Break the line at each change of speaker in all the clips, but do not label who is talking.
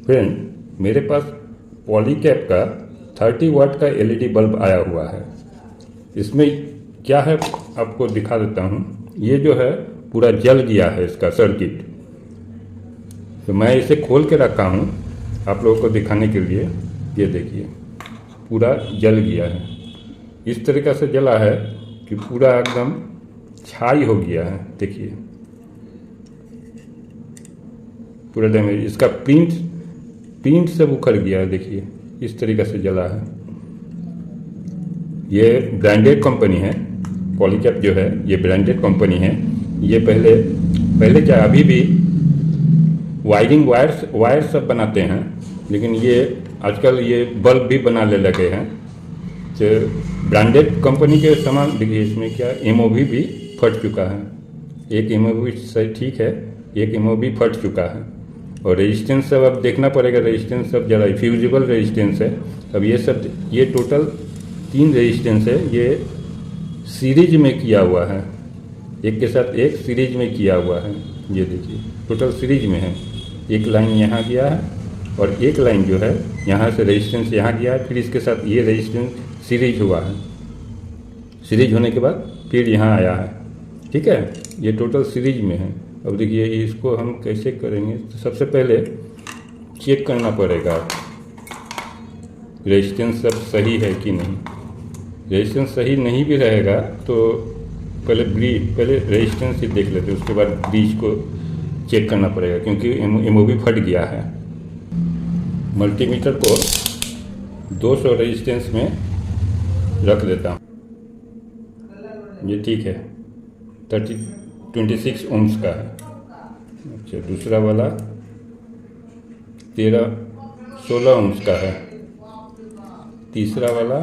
Friend, मेरे पास पॉलीकैब का 30 वाट का एलईडी बल्ब आया हुआ है। इसमें क्या है आपको दिखा देता हूँ। ये जो है पूरा जल गया है इसका सर्किट। तो मैं इसे खोल के रखा हूँ आप लोगों को दिखाने के लिए। ये देखिए पूरा जल गया है। इस तरीक़ा से जला है कि पूरा एकदम छाई हो गया है। देखिए पूरा डैमेज, इसका प्रिंट सब उखड़ गया है। देखिए इस तरीक़े से जला है। ये ब्रांडेड कंपनी है, पॉलीकैब जो है ये ब्रांडेड कंपनी है। ये पहले क्या अभी भी वायर सब बनाते हैं, लेकिन ये आजकल ये बल्ब भी बनाने लगे हैं। तो ब्रांडेड कंपनी के सामान देखिए, इसमें क्या एमओवी भी फट चुका है। एक एमओवी सही ठीक है, एक एमओवी फट चुका है। और रेजिस्टेंस सब अब देखना पड़ेगा। रेजिस्टेंस सब ज़रा फ्यूजिबल रेजिस्टेंस है। अब ये टोटल 3 रेजिस्टेंस है। ये सीरीज में किया हुआ है, एक के साथ एक सीरीज में किया हुआ है। ये देखिए टोटल सीरीज में है। एक लाइन यहाँ गया है और एक लाइन जो है यहाँ से रेजिस्टेंस यहाँ गया है, फिर इसके साथ ये रेजिस्टेंस सीरीज हुआ है। सीरीज होने के बाद फिर यहाँ आया है। ठीक है, ये टोटल सीरीज में है। अब देखिए इसको हम कैसे करेंगे। तो सबसे पहले चेक करना पड़ेगा रेजिस्टेंस सब सही है कि नहीं। रेजिस्टेंस सही नहीं भी रहेगा तो पहले रेजिस्टेंस ही देख लेते, उसके बाद ब्रिज को चेक करना पड़ेगा, क्योंकि एमओवी फट गया है। मल्टीमीटर को 200 रेजिस्टेंस में रख देता हूँ। ये ठीक है, 26 ओम्स का है। अच्छा, दूसरा वाला 16 ओम्स का है। तीसरा वाला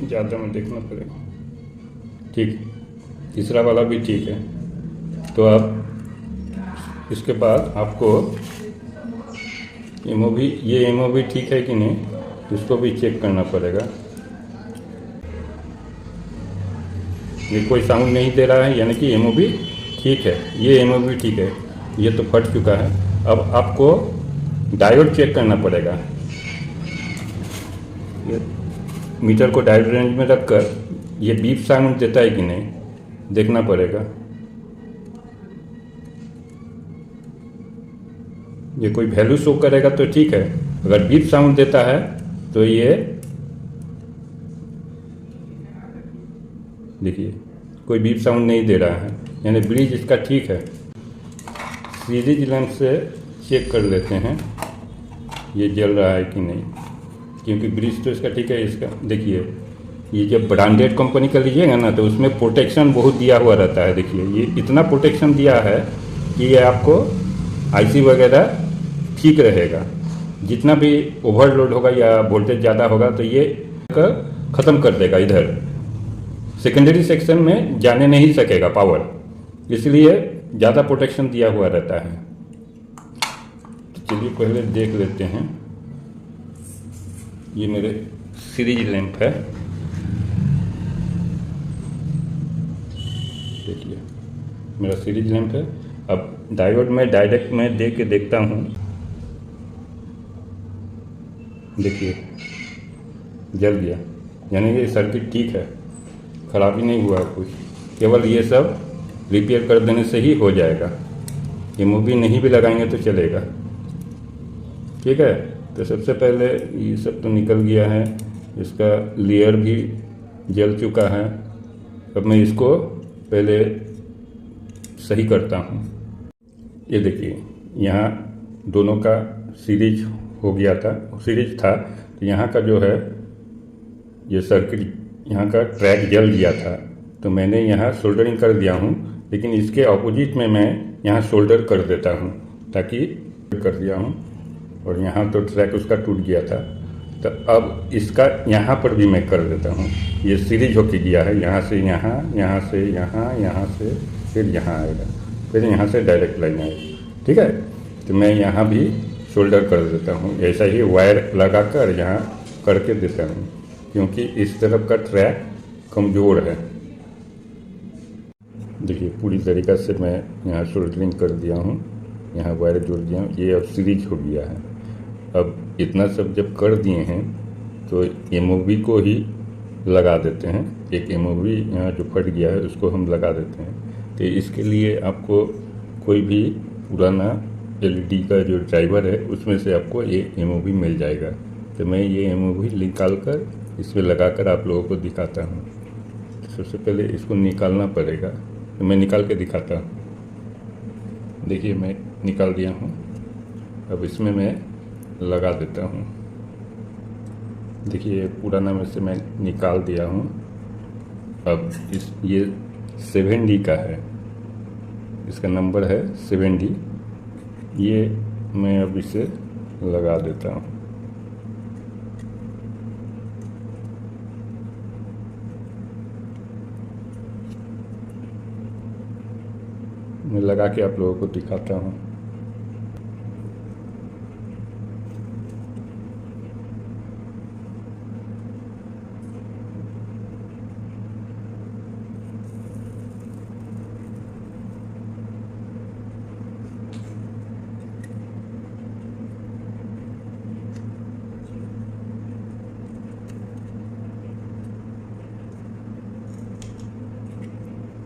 'ज़्यादा में देखना पड़ेगा। ठीक, तीसरा वाला भी ठीक है। तो अब इसके बाद आपको ये एमओवी ठीक है कि नहीं, इसको भी चेक करना पड़ेगा। ये कोई साउंड नहीं दे रहा है, यानी कि एमओवी ठीक है। ये एमओवी ठीक है, ये तो फट चुका है। अब आपको डायोड चेक करना पड़ेगा। ये मीटर को डायोड रेंज में रखकर ये बीप साउंड देता है कि नहीं देखना पड़ेगा। ये कोई वैल्यू शो करेगा तो ठीक है, अगर बीप साउंड देता है तो ये देखिए कोई बीप साउंड नहीं दे रहा है, यानी ब्रिज इसका ठीक है। सीरीज लैंप से चेक कर लेते हैं ये जल रहा है कि नहीं, क्योंकि ब्रिज तो इसका ठीक है। इसका देखिए, ये जब ब्रांडेड कंपनी का लीजिएगा ना तो उसमें प्रोटेक्शन बहुत दिया हुआ रहता है। देखिए ये इतना प्रोटेक्शन दिया है कि ये आपको आईसी वगैरह ठीक रहेगा। जितना भी ओवरलोड होगा या वोल्टेज ज़्यादा होगा तो ये ख़त्म कर देगा, इधर सेकेंडरी सेक्शन में जाने नहीं सकेगा पावर, इसलिए ज़्यादा प्रोटेक्शन दिया हुआ रहता है। तो चलिए पहले देख लेते हैं। ये मेरे सीरीज लैंप है, देखिए मेरा सीरीज लैंप है। अब डायोड में डायरेक्ट में दे के देखता हूँ। देखिए जल गया, यानी कि सर्किट ठीक है, खराबी नहीं हुआ कुछ। केवल ये सब रिपेयर कर देने से ही हो जाएगा। एमओवी नहीं भी लगाएंगे तो चलेगा। ठीक है, तो सबसे पहले ये सब तो निकल गया है, इसका लेयर भी जल चुका है। अब मैं इसको पहले सही करता हूँ। ये देखिए यहाँ दोनों का सीरीज हो गया था, सीरीज था। तो यहाँ का जो है ये सर्किट, यहाँ का ट्रैक जल गया था, तो मैंने यहाँ सोल्डरिंग कर दिया हूँ। लेकिन इसके ऑपोजिट में मैं यहाँ सोल्डर कर देता हूँ, ताकि कर दिया हूँ। और यहाँ तो ट्रैक उसका टूट गया था, तो अब इसका यहाँ पर भी मैं कर देता हूँ। ये सीरीज होके गया है, यहाँ से यहाँ, यहाँ से यहाँ, यहाँ से फिर यहाँ आएगा, फिर यहाँ से डायरेक्ट लाइन आएगी। ठीक है, तो मैं यहाँ भी शोल्डर कर देता हूँ। ऐसा ही वायर लगाकर यहाँ करके देता हूँ, क्योंकि इस तरफ का ट्रैक कमज़ोर है। देखिए पूरी तरीक़ा से मैं यहाँ सोल्डरिंग कर दिया हूँ, यहाँ वायर जोड़ दिया हूँ। ये अब सीरीज हो गया है। अब इतना सब जब कर दिए हैं तो एमओवी को ही लगा देते हैं। एक एमओवी यहाँ जो फट गया है उसको हम लगा देते हैं। तो इसके लिए आपको कोई भी पुराना एलईडी का जो ड्राइवर है उसमें से आपको ये एमओवी मिल जाएगा। तो मैं ये एमओवी निकाल कर इसमें लगा कर आप लोगों को दिखाता हूँ। सबसे पहले इसको निकालना पड़ेगा, तो मैं निकाल के दिखाता हूँ। देखिए मैं निकाल दिया हूँ। अब इसमें मैं लगा देता हूँ। देखिए पुराना में से मैं निकाल दिया हूँ। अब ये 7D का है, इसका नंबर है 7D। ये मैं अब इसे लगा देता हूँ। मैं लगा के आप लोगों को दिखाता हूँ।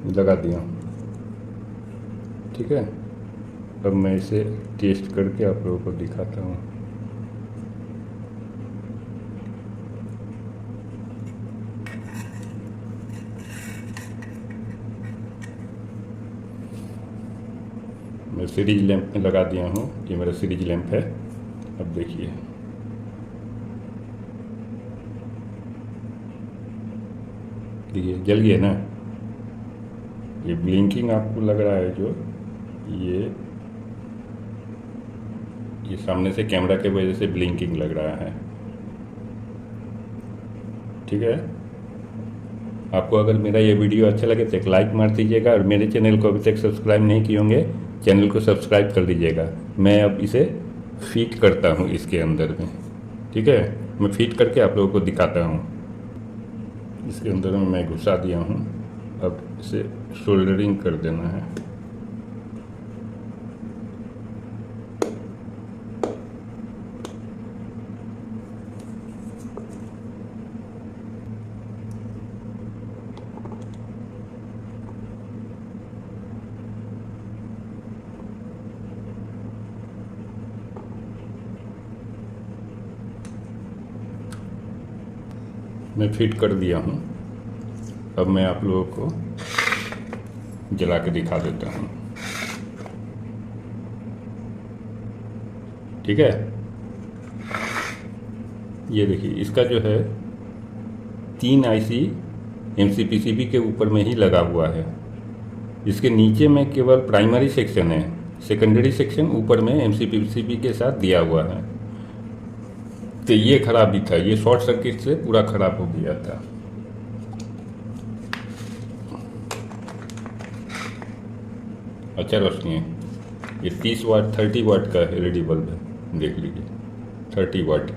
लगा दिया, ठीक है। अब मैं इसे टेस्ट करके आप लोगों को दिखाता हूँ। मैं सीरीज लैंप में लगा दिया हूँ। ये मेरा सीरीज लैंप है। अब देखिए जल गया ना। ये ब्लिंकिंग आपको लग रहा है जो ये सामने से कैमरा के वजह से ब्लिंकिंग लग रहा है, ठीक है। आपको अगर मेरा ये वीडियो अच्छा लगे तो एक लाइक मार दीजिएगा, और मेरे चैनल को अभी तक सब्सक्राइब नहीं किए होंगे चैनल को सब्सक्राइब कर दीजिएगा। मैं अब इसे फिट करता हूँ इसके अंदर में, ठीक है। मैं फिट करके आप लोगों को दिखाता हूँ। इसके अंदर में मैं घुसा दिया हूँ। अब इसे सोल्डरिंग कर देना है। मैं फिट कर दिया हूँ। अब मैं आप लोगों को जला के दिखा देता हूँ, ठीक है। ये देखिए इसका जो है 3 आईसी MCPCB के ऊपर में ही लगा हुआ है। इसके नीचे में केवल प्राइमरी सेक्शन है, सेकेंडरी सेक्शन ऊपर में MCPCB के साथ दिया हुआ है। तो ये खराब भी था, ये शॉर्ट सर्किट से पूरा खराब हो गया था। अच्छा रोशनी है। ये 30 वाट 30 वाट का LED बल्ब है, देख लीजिए 30 वाट।